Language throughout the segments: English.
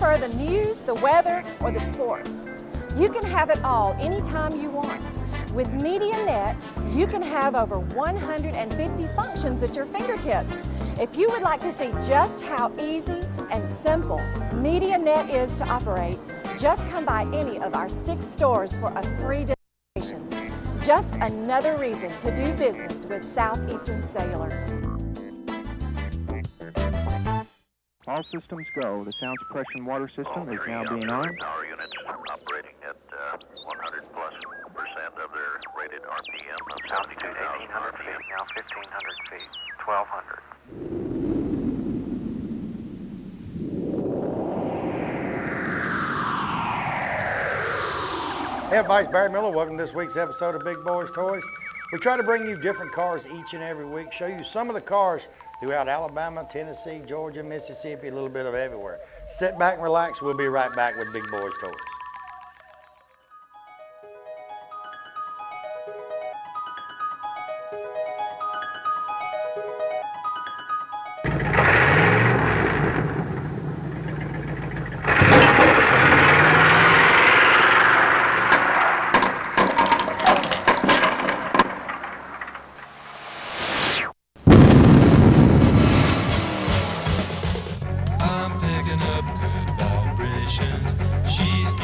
prefer the news, the weather, or the sports? You can have it all anytime you want. With MediaNet, you can have over 150 functions at your fingertips. If you would like to see just how easy and simple MediaNet is to operate, just come by any of our 6 stores for a free demonstration. Just another reason to do business with Southeastern Cellular. All systems go. The sound suppression water system is now being on. Power units operating at 100+% of their rated RPM of 72,000 RPM. Now 1,500 feet, 1,200. Hey everybody, it's Barry Miller. Welcome to this week's episode of Big Boyz Toys. We try to bring you different cars each and every week, show you some of the cars throughout Alabama, Tennessee, Georgia, Mississippi, a little bit of everywhere. Sit back and relax. We'll be right back with Big Boyz Toys.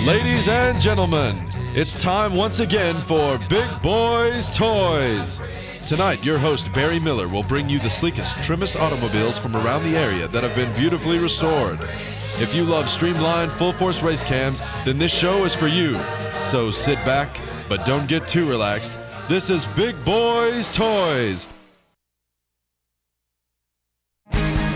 Ladies and gentlemen, it's time once again for Big Boyz Toys. Tonight, your host Barry Miller will bring you the sleekest, trimmest automobiles from around the area that have been beautifully restored. If you love streamlined, full-force race cams, then this show is for you. So sit back, but don't get too relaxed. This is Big Boyz Toys.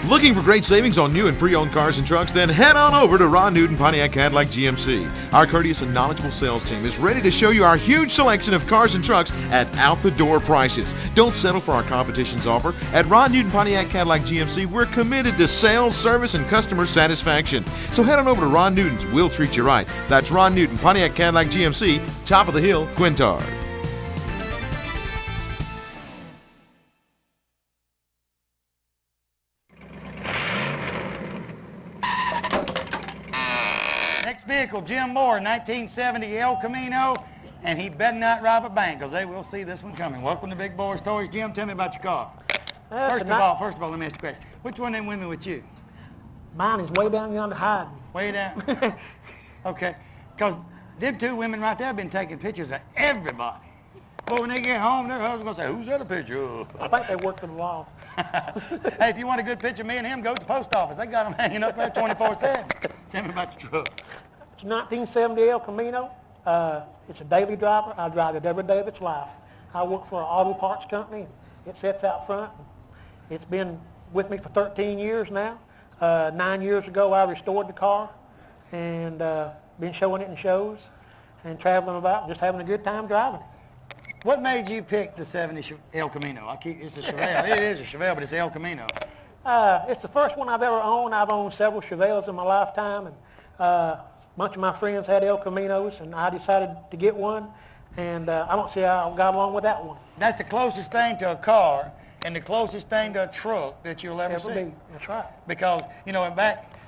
Looking for great savings on new and pre-owned cars and trucks? Then head on over to Ron Newton Pontiac Cadillac GMC. Our courteous and knowledgeable sales team is ready to show you our huge selection of cars and trucks at out-the-door prices. Don't settle for our competition's offer. At Ron Newton Pontiac Cadillac GMC, we're committed to sales, service, and customer satisfaction. So head on over to Ron Newton's. We'll treat you right. That's Ron Newton Pontiac Cadillac GMC, top of the hill, Quintard. Vehicle, Jim Moore, 1970 El Camino, and he better not rob a bank, because they will see this one coming. Welcome to Big Boyz Toys. Jim, tell me about your car. First of all, let me ask you a question. Which one of them women with you? Mine is way down yonder hiding. Way down? Okay, because them 2 women right there have been taking pictures of everybody. But when they get home, their husband's going to say, who's that a picture of? I think they work for the law. Hey, if you want a good picture of me and him, go to the post office. They got them hanging up there 24/7. Tell me about your truck. It's a 1970 El Camino. It's a daily driver. I drive it every day of its life. I work for an auto parts company. It sits out front. It's been with me for 13 years now. 9 years ago, I restored the car and been showing it in shows and traveling about, just having a good time driving it. What made you pick the 70 El Camino? It's a Chevelle. It is a Chevelle, but it's El Camino. It's the first one I've ever owned. I've owned several Chevelles in my lifetime, and a bunch of my friends had El Caminos, and I decided to get one, and I don't see how I got along with that one. That's the closest thing to a car and the closest thing to a truck that you'll ever see. Be. That's right. Because, you know,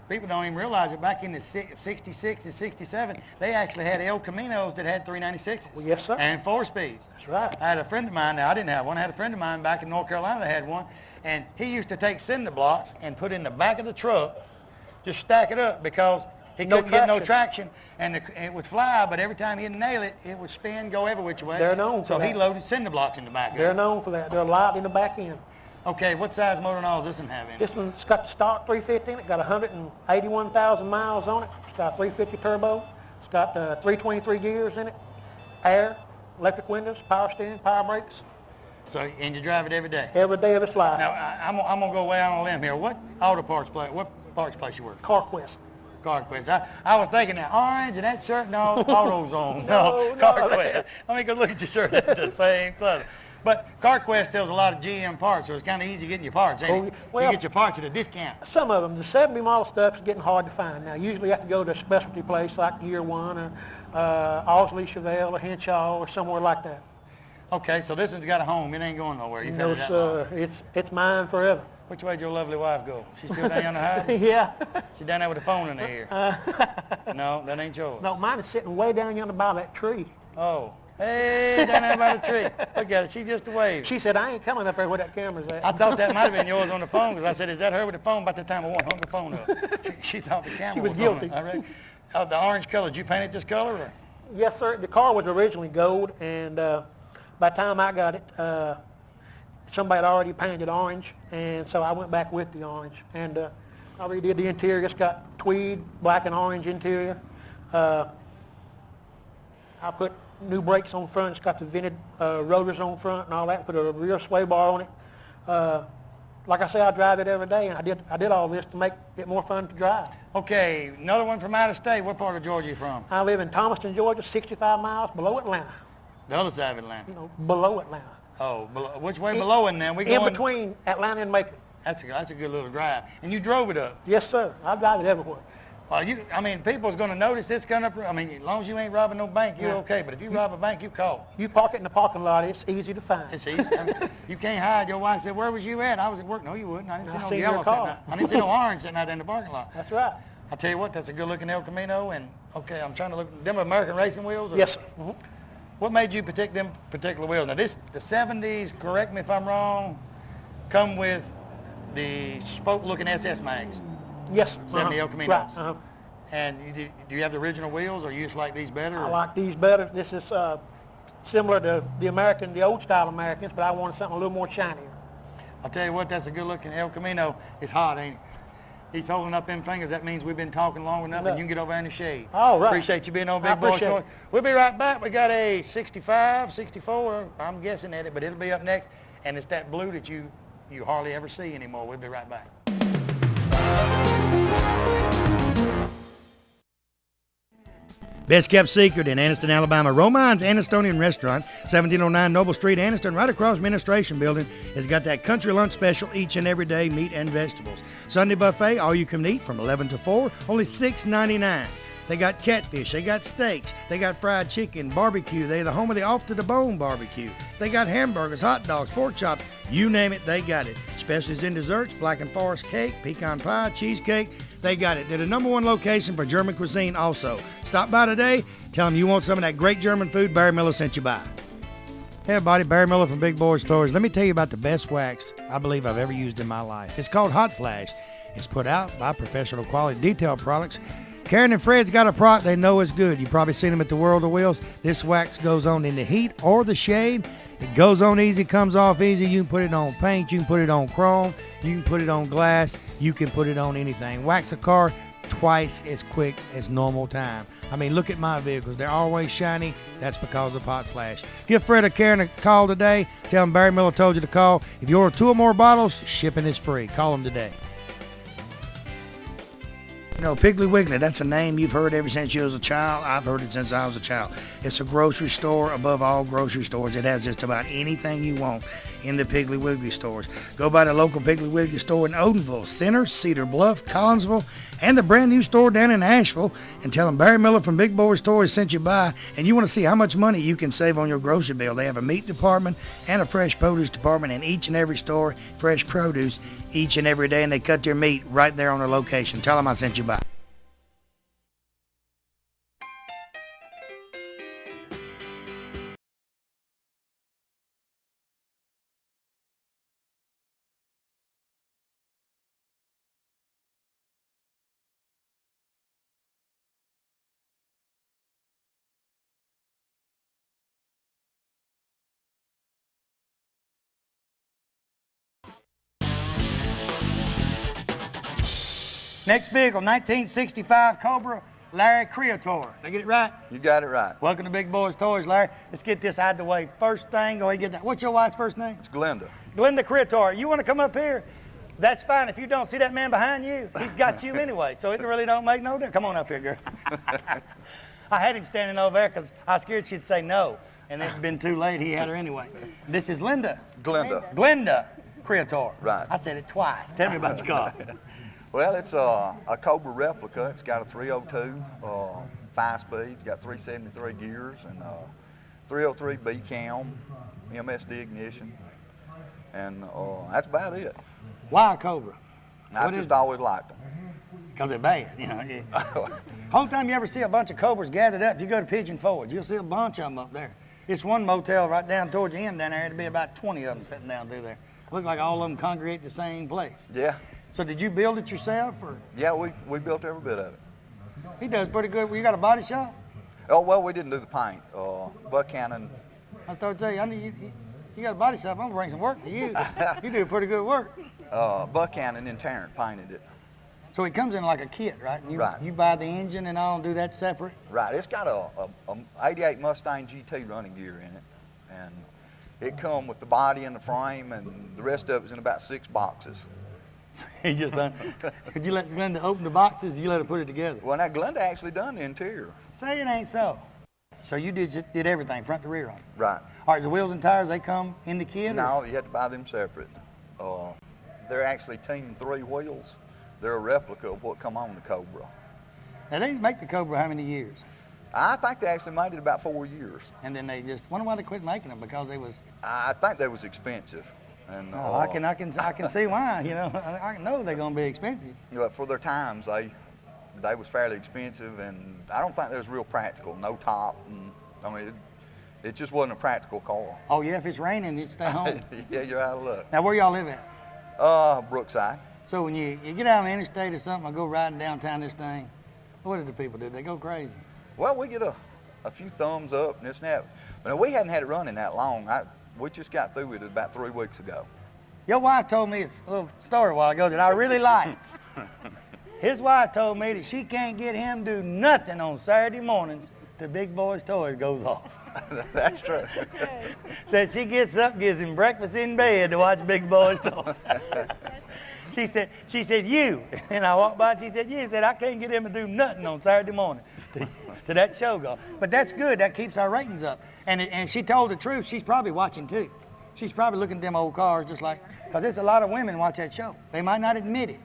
people don't even realize it, back in the 66 and 67, they actually had El Caminos that had 396s. Well, yes, sir. And 4-speeds. That's right. I had a friend of mine, now I didn't have one, I had a friend of mine back in North Carolina that had one, and he used to take cinder blocks and put in the back of the truck, just stack it up, because he couldn't get no traction, and it would fly, but every time he'd nail it, it would spin, go every which way. They're known for that. So he loaded cinder blocks in the back. They're known for that. They're light in the back end. Okay, what size motor and all does this one have in it? This one's got the stock 350 in it. Got 181,000 miles on it. It's got a 350 turbo. It's got 323 gears in it. Air, electric windows, power steering, power brakes. So, and you drive it every day? Every day of its life. Now, I'm going to go way out on a limb here. What parts place you work for? CarQuest. CarQuest. I was thinking that orange and that shirt, no, AutoZone. No, CarQuest. Let me go look at your shirt. It's the same color. But CarQuest sells a lot of GM parts, so it's kind of easy getting your parts, ain't it? Well, you get your parts at a discount. Some of them. The 70 model stuff is getting hard to find now. Usually you have to go to a specialty place like Year One or Owsley Chevelle or Henshaw or somewhere like that. Okay, so this one's got a home. It ain't going nowhere. No, sir. It's mine forever. Which way did your lovely wife go? She's still down the house? Yeah. She's down there with the phone in her ear. No, that ain't yours. No, mine is sitting way down yonder by that tree. Oh. Hey, down there by the tree. Look at it. She just waved. She said, I ain't coming up there where that camera's at. I thought that might have been yours on the phone because I said, is that her with the phone? By the time I hung the phone up. She thought the camera was was guilty. on it. I reckon. The orange color, did you paint it this color? Or? Yes, sir. The car was originally gold, and by the time I got it, somebody had already painted orange, and so I went back with the orange. And I redid the interior. It's got tweed, black and orange interior. I put new brakes on front. It's got the vented rotors on front and all that. Put a rear sway bar on it. Like I say, I drive it every day, and I did all this to make it more fun to drive. Okay, another one from out of state. What part of Georgia are you from? I live in Thomaston, Georgia, 65 miles below Atlanta. The other side of Atlanta. You know, below Atlanta. Oh, which way below it then? We In going between Atlanta and Macon. That's a good little drive. And you drove it up. Yes, sir. I drive it everywhere. People's going to notice it's going up. As long as you ain't robbing no bank, you're okay. But if you rob a bank, you caught. You park it in the parking lot, it's easy to find. It's easy. You can't hide. Your wife said, where was you at? I was at work. No, you wouldn't. I didn't see I no seen yellow your sitting car. out. I didn't see no orange sitting out in the parking lot. That's right. I'll tell you what, that's a good-looking El Camino. And, okay, I'm trying to look. Them American racing wheels? Or, Yes, sir. Mm-hmm. What made you pick them particular wheels? Now, the 70s, correct me if I'm wrong, come with the spoke-looking SS mags. Yes, sir. 70 El Caminos. Right. Uh-huh. And do you have the original wheels, or you just like these better? I Or? like these better. This is similar to the old-style Americans, but I wanted something a little more shinier. I'll tell you what, that's a good-looking El Camino. It's hot, ain't it? He's holding up them fingers. That means we've been talking long enough, and you can get over there in the shade. All right. Appreciate you being on I Big Boys appreciate Toys. it. We'll be right back. We got a 65, 64. I'm guessing at it, but it'll be up next. And it's that blue that you hardly ever see anymore. We'll be right back. Best kept secret in Anniston, Alabama. Romine's Annistonian Restaurant, 1709 Noble Street, Anniston, right across Administration Building, has got that country lunch special each and every day, meat and vegetables. Sunday buffet, all you can eat from 11 to 4, only $6.99. They got catfish, they got steaks, they got fried chicken, barbecue. They're the home of the Off to the Bone barbecue. They got hamburgers, hot dogs, pork chops, you name it, they got it. Specialties in desserts, Black and Forest cake, pecan pie, cheesecake, they got it. They're the #1 location for German cuisine also. Stop by today, tell them you want some of that great German food Barry Miller sent you by. Hey everybody, Barry Miller from Big Boyz Toys. Let me tell you about the best wax I believe I've ever used in my life. It's called Hot Flash. It's put out by Professional Quality Detail Products. Karen and Fred's got a product they know is good. You've probably seen them at the World of Wheels. This wax goes on in the heat or the shade. It goes on easy, comes off easy. You can put it on paint, you can put it on chrome, you can put it on glass, you can put it on anything. Wax a car twice as quick as normal time. I mean, look at my vehicles. They're always shiny. That's because of Hot Flash. Give Fred or Karen a call today. Tell them Barry Miller told you to call. If you order 2 or more bottles, shipping is free. Call them today. You know, Piggly Wiggly, that's a name you've heard ever since you was a child. I've heard it since I was a child. It's a grocery store above all grocery stores. It has just about anything you want in the Piggly Wiggly stores. Go by the local Piggly Wiggly store in Odenville, Center, Cedar Bluff, Collinsville, and the brand new store down in Asheville, and tell them Barry Miller from Big Boyz Toys sent you by, and you want to see how much money you can save on your grocery bill. They have a meat department and a fresh produce department in each and every store, fresh produce each and every day, and they cut their meat right there on their location. Tell them I sent you by. Next vehicle, 1965 Cobra Larry Creator. Did I get it right? You got it right. Welcome to Big Boyz Toys, Larry. Let's get this out of the way. First thing, go ahead and get that. What's your wife's first name? It's Glenda. Glenda Creator. You want to come up here? That's fine. If you don't see that man behind you, he's got you anyway, so it really don't make no difference. Come on up here, girl. I had him standing over there because I was scared she'd say no, and it'd been too late. He had her anyway. This is Linda. Glenda. Glenda Creator. Right. I said it twice. Tell me about your car. Well, it's a Cobra replica. It's got a 302 5-speed. It's got 373 gears and 303 B cam, MSD ignition, and that's about it. Why a Cobra? I just always liked them. Because they're bad, you know. Whole time you ever see a bunch of Cobras gathered up, if you go to Pigeon Forge, you'll see a bunch of them up there. It's one motel right down towards the end down there. It'd be about 20 of them sitting down through there. Look like all of them congregate the same place. Yeah. So did you build it yourself, or? Yeah, we built every bit of it. He does pretty good. You got a body shop? Oh, well, we didn't do the paint. Buck Cannon. I thought you, I knew you got a body shop. I'm gonna bring some work to you. You do pretty good work. Buck Cannon and Tarrant painted it. So it comes in like a kit, right? Right. You buy the engine and all, and do that separate? Right. It's got a 88 Mustang GT running gear in it, and it come with the body and the frame, and the rest of it's in about 6 boxes. He just done. Did you let Glenda open the boxes? Or you let her put it together? Well, now Glenda actually done the interior. Say it ain't so. So you did everything, front to rear on it? Right. All right, the wheels and tires, they come in the kit? No, you have to buy them separate. They're actually Team 3 wheels. They're a replica of what come on the Cobra. Now, they didn't make the Cobra how many years? I think they actually made it about 4 years. And then they just, wonder why they quit making them, because they was... I think they was expensive. And, I can see why, you know. I know they're gonna be expensive. You know, for their times, they was fairly expensive, and I don't think they was real practical. No top, and I mean, it just wasn't a practical car. Oh yeah, if it's raining, you stay home. Yeah, you're out of luck. Now, where y'all live at? Brookside. So when you get out on the interstate or something, or go riding downtown this thing, what do the people do? They go crazy. Well, we get a few thumbs up and this and that. But we hadn't had it running that long. We just got through with it about 3 weeks ago. Your wife told me a little story a while ago that I really liked. His wife told me that she can't get him to do nothing on Saturday mornings till Big Boyz Toyz goes off. That's true. Said she gets up, gives him breakfast in bed to watch Big Boyz Toyz. She said, you. And I walked by and she said, you. She said, I can't get him to do nothing on Saturday morning to that show go. But that's good. That keeps our ratings up. And she told the truth. She's probably watching too. She's probably looking at them old cars just like, because there's a lot of women watch that show. They might not admit it,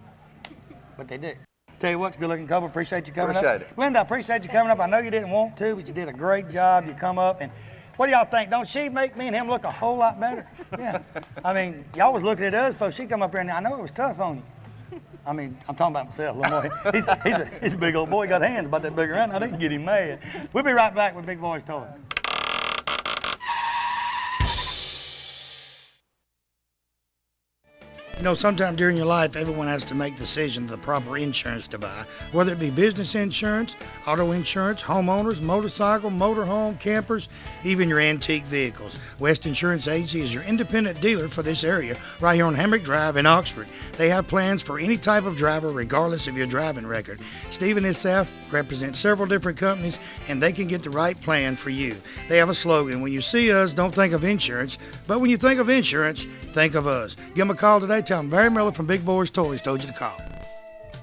but they do. Tell you what, it's a good looking couple. Appreciate you coming up. Appreciate it. Linda, I appreciate you coming up. I know you didn't want to, but you did a great job. You come up, and what do y'all think? Don't she make me and him look a whole lot better? Yeah. I mean, y'all was looking at us folks. She come up here, and I know it was tough on you. I mean, I'm talking about myself a little more. He's a big old boy. He got hands about that big around. I didn't get him mad. We'll be right back with Big Boyz Toyz. You know, sometime during your life, everyone has to make decisions of the proper insurance to buy, whether it be business insurance, auto insurance, homeowners, motorcycle, motorhome, campers, even your antique vehicles. West Insurance Agency is your independent dealer for this area right here on Hamrick Drive in Oxford. They have plans for any type of driver regardless of your driving record. Steve and his staff represent several different companies, and they can get the right plan for you. They have a slogan: when you see us, don't think of insurance, but when you think of insurance, think of us. Give them a call today. Tell them Barry Miller from Big Boyz Toyz told you to call.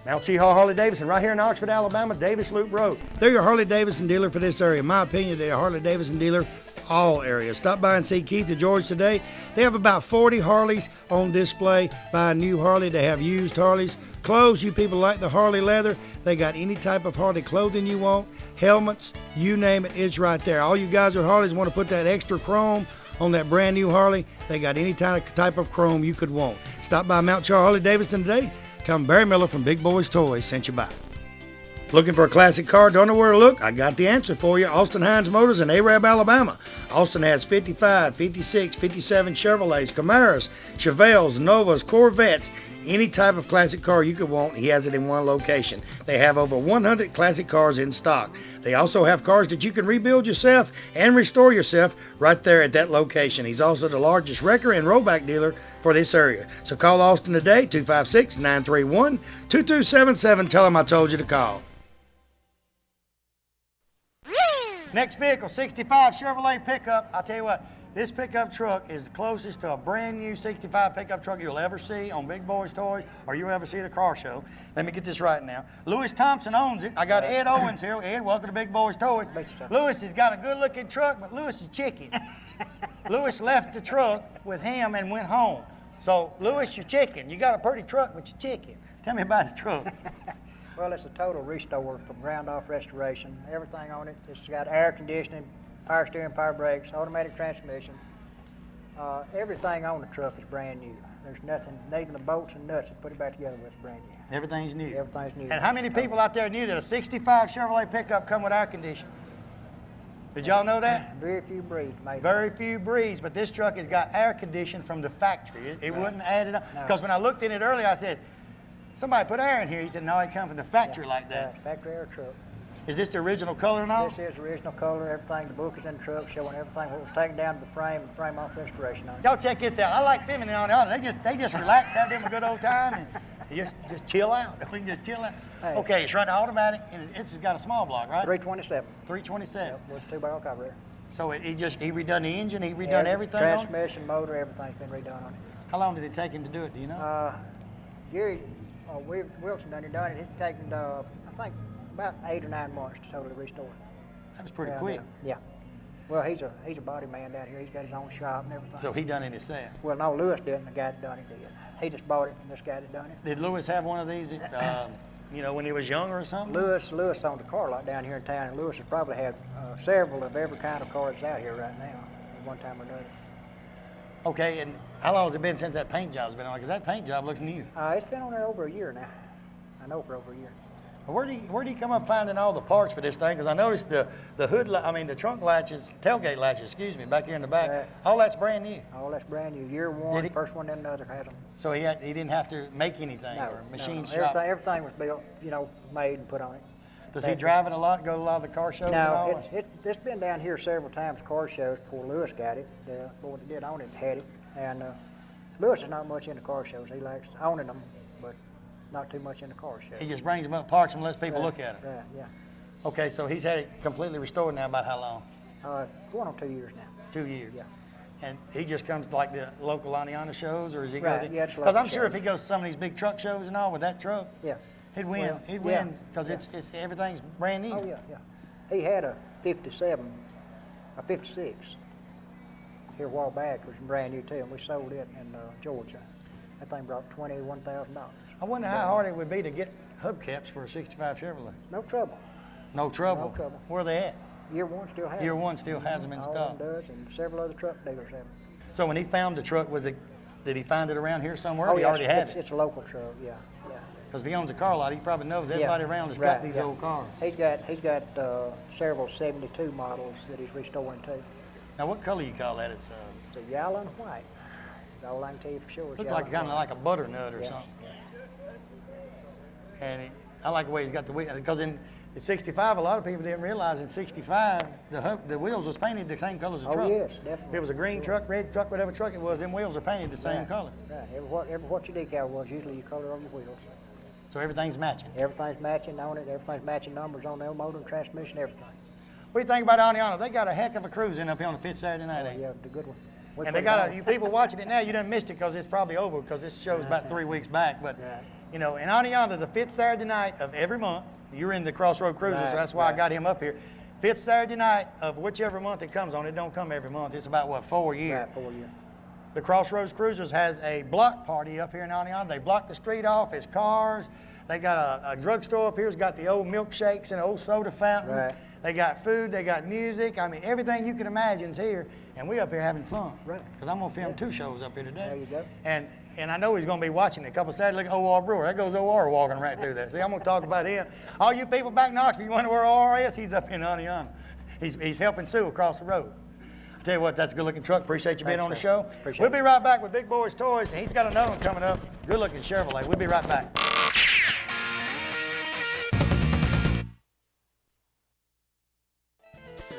Mount Cheahaw Harley-Davidson, right here in Oxford, Alabama, Davis Loop Road. They're your Harley-Davidson dealer for this area. In my opinion, they're a Harley-Davidson dealer all areas. Stop by and see Keith and George today. They have about 40 Harleys on display. Buy a new Harley. They have used Harleys. Clothes, you people like the Harley leather. They got any type of Harley clothing you want. Helmets, you name it, it's right there. All you guys with Harleys want to put that extra chrome on that brand new Harley. They got any type of chrome you could want. Stop by Mount Cheahaw Harley-Davidson today. Tell them Barry Miller from Big Boyz Toyz sent you by. Looking for a classic car? Don't know where to look? I got the answer for you. Austin Hines Motors in Arab, Alabama. Austin has 55, 56, 57 Chevrolets, Camaros, Chevelles, Novas, Corvettes, any type of classic car you could want. He has it in one location. They have over 100 classic cars in stock. They also have cars that you can rebuild yourself and restore yourself right there at that location. He's also the largest wrecker and rollback dealer for this area. So call Austin today, 256-931-2277. Tell him I told you to call. Next vehicle, 65 Chevrolet pickup. I'll tell you what, this pickup truck is the closest to a brand new 65 pickup truck you'll ever see on Big Boyz Toyz or you'll ever see at a car show. Let me get this right now. Lewis Thompson owns it. I got Ed Owens here. Ed, welcome to Big Boyz Toyz. Lewis has got a good looking truck, but Lewis is chicken. Lewis left the truck with him and went home. So, Lewis, you're chicken. You got a pretty truck, but you're chicken. Tell me about the truck. Well, it's a total restore from ground off restoration. Everything on it. It's got air conditioning, power steering, power brakes, automatic transmission. Everything on the truck is brand new. There's nothing, even the bolts and nuts that put it back together with is brand new. Everything's new. Everything's new. And how many people out there knew that a 65 Chevrolet pickup come with air conditioning? Did y'all know that? Very few breeds made. Very few breeds, but this truck has got air conditioning from the factory. It wouldn't add it up. Because when I looked in it earlier, I said, somebody put air in here. He said, no, it come from the factory like that. Right, factory air truck. Is this the original color and all? This is the original color, everything. The book is in the truck showing everything, what was taken down to the frame and frame off restoration on it. Y'all check this out. I like them and on the other. They just relax, have them a good old time, and just chill out. We can just chill out. Hey. Okay, it's running automatic, and this has got a small block, right? 327. 327. Yep, with a 2-barrel carburetor. So he redone the engine, he redone everything on it? Transmission, motor, everything's been redone on it. How long did it take him to do it, do you know? Gary, Wilson done it. It's taken, I think, about 8 or 9 months to totally restore it. That was pretty quick. Yeah. Well, he's a body man down here. He's got his own shop and everything. So he done it himself? Well, no, Lewis didn't. The guy that done it did. He just bought it from this guy that done it. Did Lewis have one of these, when he was younger or something? Lewis owned a car lot down here in town, and Lewis has probably had several of every kind of car that's out here right now at one time or another. Okay, and how long has it been since that paint job's been on? Because that paint job looks new. It's been on there over a year now. I know for over a year. Where do you come up finding all the parts for this thing? Because I noticed the the trunk latches, tailgate latches, back here in the back, Right. All that's brand new. All that's brand new. Year one, first one, then another had them. So he didn't have to make anything or machine shop? Everything was built, made and put on it. Does he drive it a lot, go to a lot of the car shows and all? No, it's been down here several times, car shows, before Lewis got it. The boy that did own it had it. And Lewis is not much into car shows. He likes owning them, but not too much into car shows. He just brings them up, parks them, lets people look at them. Right, yeah. Okay, so he's had it completely restored now about how long? Going on 2 years now. 2 years? Yeah. And he just comes to like the local Aniana shows, or is he Right, go to? yeah, it's Because local I'm sure if shows. he goes to some of these big truck shows and all with that truck, Yeah. he'd win. Well, He'd yeah, win because it's everything's brand new. Oh, yeah, yeah. He had a 56 here a while back. It was brand new too, and we sold it in Georgia. That thing brought $21,000. I wonder how hard it would be to get hubcaps for a 65 Chevrolet. No trouble. No trouble? No trouble. Where are they at? Year one still has them. Year one still has them in All stock. of them does, and several other truck dealers have them. So when he found the truck, did he find it around here somewhere? Oh, He yeah, already had it's it. a local truck, yeah. Because if he owns a car lot, he probably knows everybody around has got these old cars. He's got several 72 models that he's restoring too. Now, what color you call that? It's a yellow and white. That's all I can tell you for sure. looks like kind of like a butternut or Yeah. something. And I like the way he's got the wheel. Because in 65, a lot of people didn't realize in 65 the wheels was painted the same color as the truck. Oh yes, definitely. If it was a green truck, red truck, whatever truck it was, them wheels are painted the same Right, color. Right. Every what your decal was, usually your color on your wheels. So everything's matching. Everything's matching on it. Everything's matching numbers on the motor and transmission, everything. What do you think about Aniana? They got a heck of a cruise in up here on the 5th Saturday night. Oh, yeah, the good one. We And put they it got on. you people watching it now, you done missed it because it's probably over because this show's about 3 weeks back. But, Right. in Aniana, the 5th Saturday night of every month, you're in the Crossroad Cruises, so Right, that's why I right. got him up here. 5th Saturday night of whichever month it comes on, it don't come every month. It's about, 4 a year. Right, 4 years. The Crossroads Cruisers has a block party up here in Aniana. They block the street off. It's cars. They got a drugstore up here. It's got the old milkshakes and the old soda fountain. Right. They got food. They got music. I mean, everything you can imagine's here. And we up here having fun. Right. Because I'm going to film 2 shows up here today. There you go. And I know he's going to be watching it. A couple of Saturdays, look at OR Brewer. There goes OR walking right through there. See, I'm going to talk about him. All you people back in Knoxville, you wonder where OR is? He's up in Aniana. He's helping Sue across the road. I tell you what, that's a good-looking truck. Appreciate you being Thanks, on the sir. show. Appreciate We'll it. be right back with Big Boyz Toys. And he's got another one coming up. Good-looking Chevrolet. We'll be right back.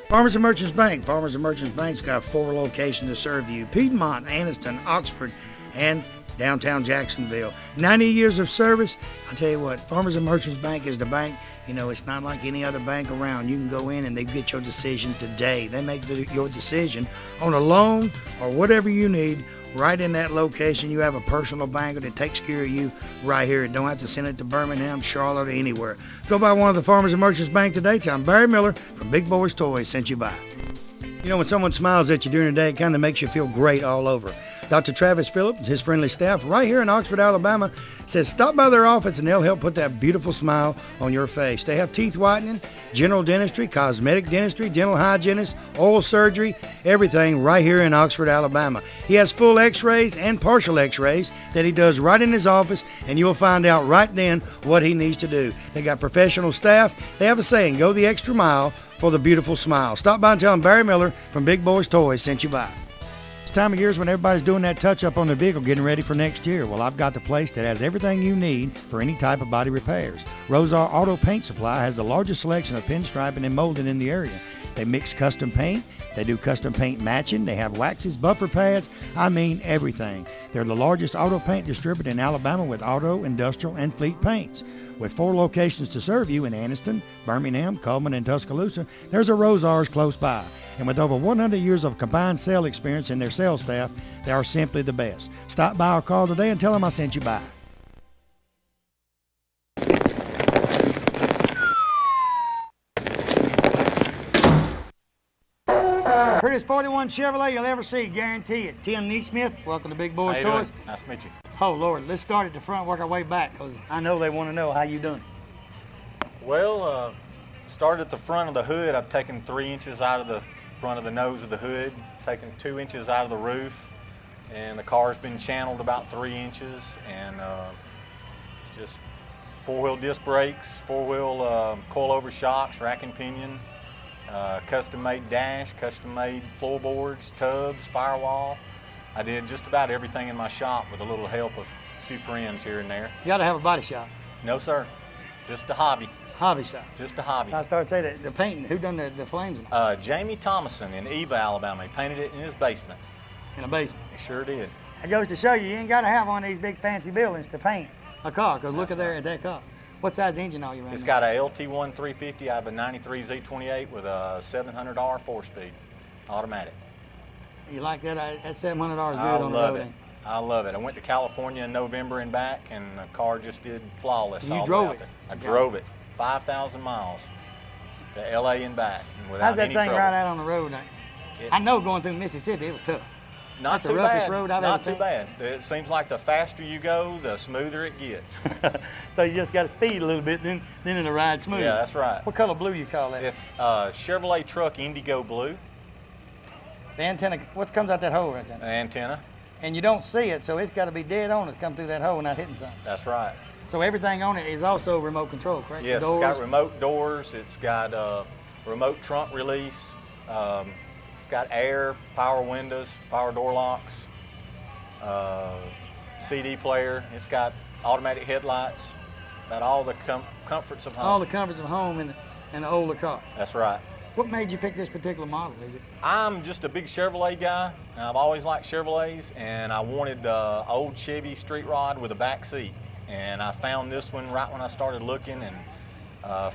Farmers and Merchants Bank. Farmers and Merchants Bank's got 4 locations to serve you. Piedmont, Anniston, Oxford, and downtown Jacksonville. 90 years of service. I tell you what, Farmers and Merchants Bank is the bank. It's not like any other bank around. You can go in and they get your decision today. They make your decision on a loan or whatever you need right in that location. You have a personal banker that takes care of you right here. Don't have to send it to Birmingham, Charlotte, or anywhere. Go by one of the Farmers and Merchants Bank today. Tell them Barry Miller from Big Boyz Toys sent you by. When someone smiles at you during the day, it kind of makes you feel great all over. Dr. Travis Phillips, his friendly staff right here in Oxford, Alabama, says stop by their office and they'll help put that beautiful smile on your face. They have teeth whitening, general dentistry, cosmetic dentistry, dental hygienist, oral surgery, everything right here in Oxford, Alabama. He has full x-rays and partial x-rays that he does right in his office, and you'll find out right then what he needs to do. They got professional staff. They have a saying, go the extra mile for the beautiful smile. Stop by and tell them Barry Miller from Big Boyz Toys sent you by. Time of year is when everybody's doing that touch-up on their vehicle, getting ready for next year. Well, I've got the place that has everything you need for any type of body repairs. Rosar Auto Paint Supply has the largest selection of pinstriping and molding in the area. They mix custom paint. They do custom paint matching. They have waxes, buffer pads. I mean everything. They're the largest auto paint distributor in Alabama with auto, industrial, and fleet paints. With 4 locations to serve you in Anniston, Birmingham, Coleman, and Tuscaloosa, there's a Rosar's close by. And with over 100 years of combined sale experience in their sales staff, they are simply the best. Stop by or call today and tell them I sent you by. Prettiest 41 Chevrolet you'll ever see, guarantee it. Tim Neesmith, welcome to Big Boyz Toys. Nice to meet you. Oh, Lord, let's start at the front, work our way back, because I know they want to know how you doing. Well, started at the front of the hood. I've taken 3 inches out of the front of the nose of the hood, taken 2 inches out of the roof, and the car's been channeled about 3 inches, and just 4-wheel disc brakes, 4-wheel coilover shocks, rack and pinion, custom-made dash, custom-made floorboards, tubs, firewall. I did just about everything in my shop with a little help of a few friends here and there. You got to have a body shop. No, sir. Just a hobby. Hobby shop. Just a hobby. I started saying that the painting. Who done the flames? Jamie Thomason in Eva, Alabama. He painted it in his basement. In a basement. He sure did. It goes to show you ain't got to have one of these big fancy buildings to paint a car. Because look at there at that car. What size engine are you running? It's got a LT1 350 out of a 93 Z28 with a 700R 4-speed automatic. You like that? That 700R is good I on the road. love it. I love it. I went to California in November and back, and the car just did flawless. You all the drove way out it? there. I drove it 5,000 miles to LA and back without How's that any thing trouble. right out on the road? I know going through Mississippi it was tough. Not That's too the roughest bad. road I've Not ever too seen. bad. It seems like the faster you go, the smoother it gets. So you just got to speed a little bit, then it'll ride smooth. Yeah, that's right. What color blue you call that? It's Chevrolet truck Indigo blue. The antenna, what comes out that hole right there? The antenna. And you don't see it, so it's got to be dead on to come through that hole, not hitting something. That's right. So everything on it is also remote control, correct? Yes, Doors. it's got remote doors. It's got remote trunk release. It's got air, power windows, power door locks, CD player. It's got automatic headlights. Got all the comforts of home. All the comforts of home in an older car. That's right. What made you pick this particular model? Is it? I'm just a big Chevrolet guy, and I've always liked Chevrolets, and I wanted an old Chevy street rod with a back seat. And I found this one right when I started looking, and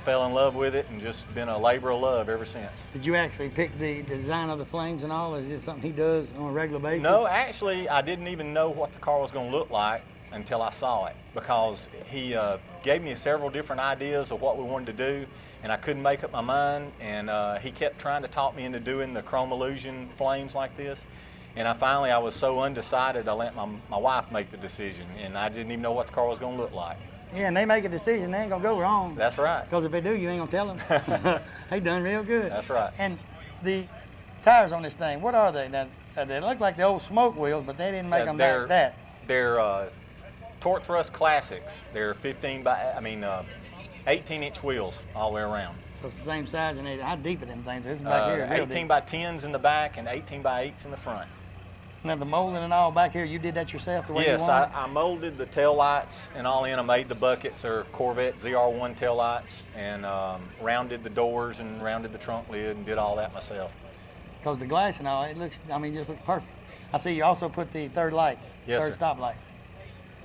fell in love with it, and just been a labor of love ever since. Did you actually pick the design of the flames and all? Is it something he does on a regular basis? No, actually, I didn't even know what the car was going to look like until I saw it, because he gave me several different ideas of what we wanted to do, and I couldn't make up my mind, and he kept trying to talk me into doing the chrome illusion flames like this. And I was so undecided, I let my wife make the decision, and I didn't even know what the car was going to look like. Yeah, and they make a decision, they ain't gonna go wrong. That's right. Because if they do, you ain't gonna tell them. They done real good. That's right. And the tires on this thing, what are they? Now, they look like the old smoke wheels, but they didn't make them like that. They're Torque Thrust Classics. They're 18-inch wheels all the way around. So it's the same size, and how deep are them things? This is back here. 18 by 10s in the back and 18 by 8s in the front. Now the molding and all back here, you did that yourself the way you Yes, wanted? I molded the tail lights and all in. I made the buckets. They're Corvette ZR1 tail lights, and rounded the doors and rounded the trunk lid and did all that myself. Because the glass and all, it looks, just looks perfect. I see you also put the third light, Yes, third sir. stop light.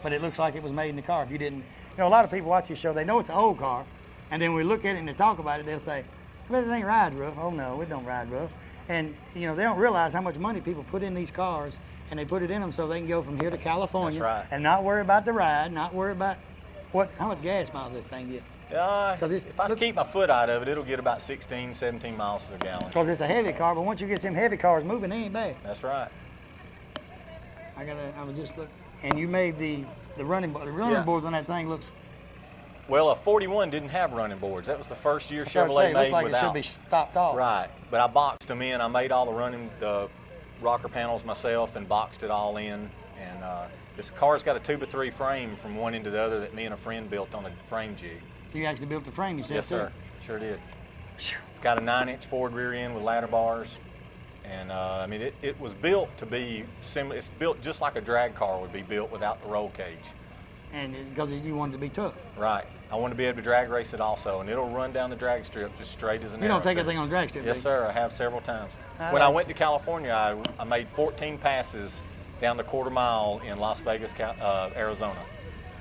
But it looks like it was made in the car. If you didn't, a lot of people watch this show, they know it's an old car, and then we look at it and they talk about it, they'll say, well, it ain't ride rough. Oh no, it don't ride rough. And they don't realize how much money people put in these cars, and they put it in them so they can go from here to California. That's right. And not worry about the ride, not worry about how much gas miles this thing get. If I keep my foot out of it, it'll get about 16, 17 miles to the gallon. Because it's a heavy car, but once you get some heavy cars moving, they ain't bad. That's right. I was just looking. And you made the running Yeah. boards on that thing looks. Well, a 41 didn't have running boards. That was the first year That's what I'm Chevrolet saying. It made looked like without. it should be stopped off. Right, but I boxed them in. I made all the rocker panels myself and boxed it all in. And this car's got a 2x3 frame from one end to the other that me and a friend built on a frame jig. So you actually built the frame yourself? Yes, sir. Sure did. It's got a 9-inch forward rear end with ladder bars. And I mean, it was built to be similar. It's built just like a drag car would be built without the roll cage. And because you wanted to be tough. Right. I want to be able to drag race it also, and it'll run down the drag strip just straight as an arrow. You don't take everything on the drag strip, Yes, do you? sir. I have several times. Ah, When I went to California, I made 14 passes down the quarter mile in Las Vegas, Arizona.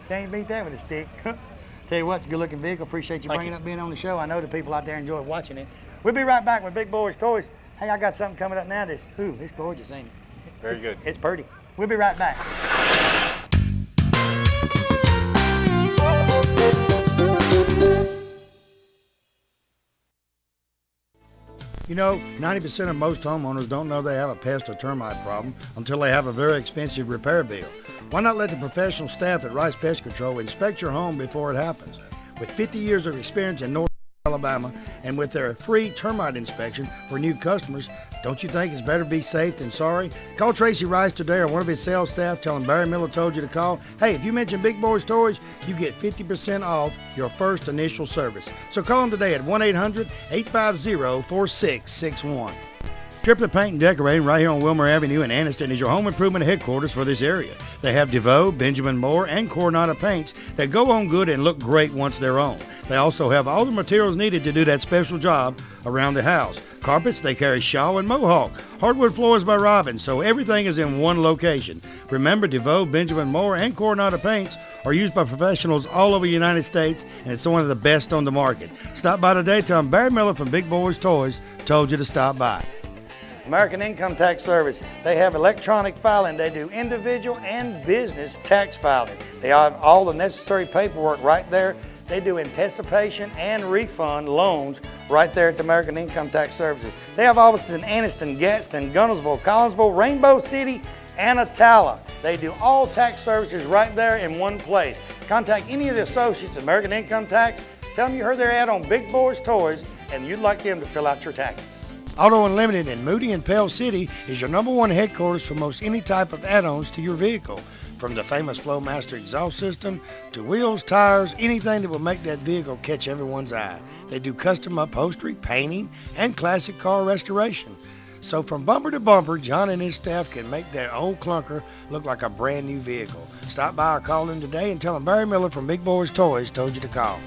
Can't beat that with a stick. Tell you what, it's a good-looking vehicle. Appreciate you Thank you. being on the show. I know the people out there enjoy watching it. We'll be right back with Big Boyz Toys. Hey, I got something coming up now. It's gorgeous, ain't it? Very good. It's pretty. We'll be right back. You know, 90% of most homeowners don't know they have a pest or termite problem until they have a very expensive repair bill. Why not let the professional staff at Rice Pest Control inspect your home before it happens? With 50 years of experience in North Alabama and with their free termite inspection for new customers, don't you think it's better to be safe than sorry? Call Tracy Rice today or one of his sales staff. Tell him Barry Miller told you to call. Hey, if you mention Big Boyz Toys, you get 50% off your first initial service. So call them today at 1-800-850-4661. Triplet Paint and Decorating right here on Wilmer Avenue in Anniston is your home improvement headquarters for this area. They have DeVoe, Benjamin Moore, and Coronado paints that go on good and look great once they're on. They also have all the materials needed to do that special job around the house. Carpets, they carry Shaw and Mohawk. Hardwood floors by Robin, so everything is in one location. Remember, DeVoe, Benjamin Moore, and Coronado paints are used by professionals all over the United States, and it's one of the best on the market. Stop by today. Tell them Barry Miller from Big Boyz Toys told you to stop by. American Income Tax Service. They have electronic filing. They do individual and business tax filing. They have all the necessary paperwork right there. They do anticipation and refund loans right there at the American Income Tax Services. They have offices in Anniston, Gadsden, Gunnersville, Collinsville, Rainbow City, and Attala. They do all tax services right there in one place. Contact any of the associates at American Income Tax. Tell them you heard their ad on Big Boyz Toys and you'd like them to fill out your taxes. Auto Unlimited in Moody and Pell City is your #1 headquarters for most any type of add-ons to your vehicle. From the famous Flowmaster exhaust system to wheels, tires, anything that will make that vehicle catch everyone's eye. They do custom upholstery, painting, and classic car restoration. So from bumper to bumper, John and his staff can make that old clunker look like a brand new vehicle. Stop by or call in today and tell them Barry Miller from Big Boyz Toys told you to call.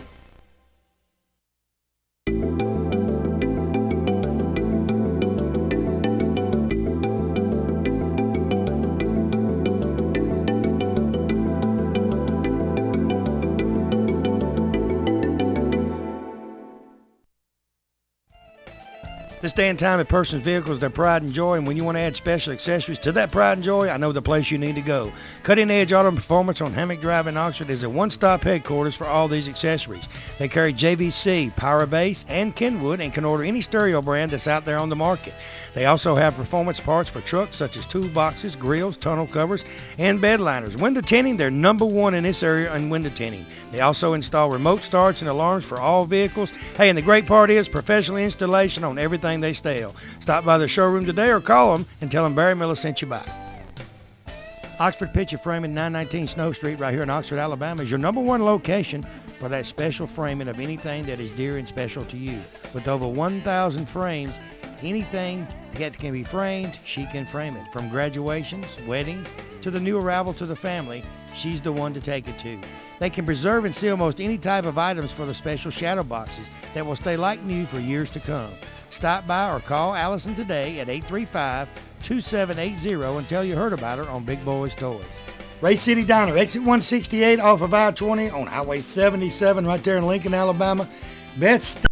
This day and time, a person's vehicle is their pride and joy, and when you want to add special accessories to that pride and joy, I know the place you need to go. Cutting Edge Auto Performance on Hammock Drive in Oxford is a one-stop headquarters for all these accessories. They carry JVC, Power Base, and Kenwood, and can order any stereo brand that's out there on the market. They also have performance parts for trucks such as toolboxes, grills, tunnel covers, and bed liners. Window tinting, they're #1 in this area in window tinting. They also install remote starts and alarms for all vehicles. Hey, and the great part is professional installation on everything they sell. Stop by their showroom today or call them and tell them Barry Miller sent you by. Oxford Picture Framing, 919 Snow Street right here in Oxford, Alabama is your #1 location for that special framing of anything that is dear and special to you. With over 1,000 frames, anything that can be framed, she can frame it. From graduations, weddings, to the new arrival to the family, she's the one to take it to. They can preserve and seal most any type of items for the special shadow boxes that will stay like new for years to come. Stop by or call Allison today at 835-2780 and tell you heard about her on Big Boyz Toys. Ray City Diner, exit 168 off of I-20 on Highway 77 right there in Lincoln, Alabama. Best